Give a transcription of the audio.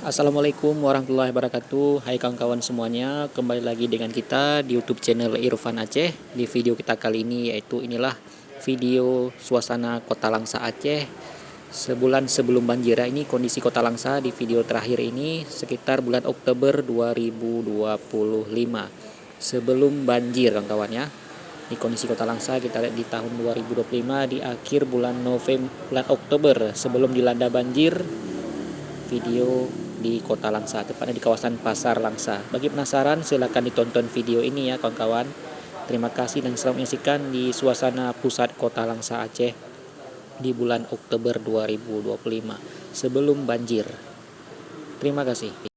Assalamualaikum warahmatullahi wabarakatuh. Hai kawan-kawan semuanya, kembali lagi dengan kita di YouTube channel Irfan Aceh. Di video kita kali ini yaitu inilah video suasana Kota Langsa Aceh sebulan sebelum banjir. Ini kondisi Kota Langsa di video terakhir ini sekitar bulan Oktober 2025 sebelum banjir kawan-kawan ya. Di kondisi Kota Langsa kita lihat di tahun 2025 di akhir bulan Oktober sebelum dilanda banjir. Video di Kota Langsa, tepatnya di kawasan Pasar Langsa. Bagi penasaran silahkan ditonton video ini ya kawan-kawan. Terima kasih dan selamat menyaksikan di suasana pusat Kota Langsa Aceh di bulan Oktober 2025 sebelum banjir. Terima kasih.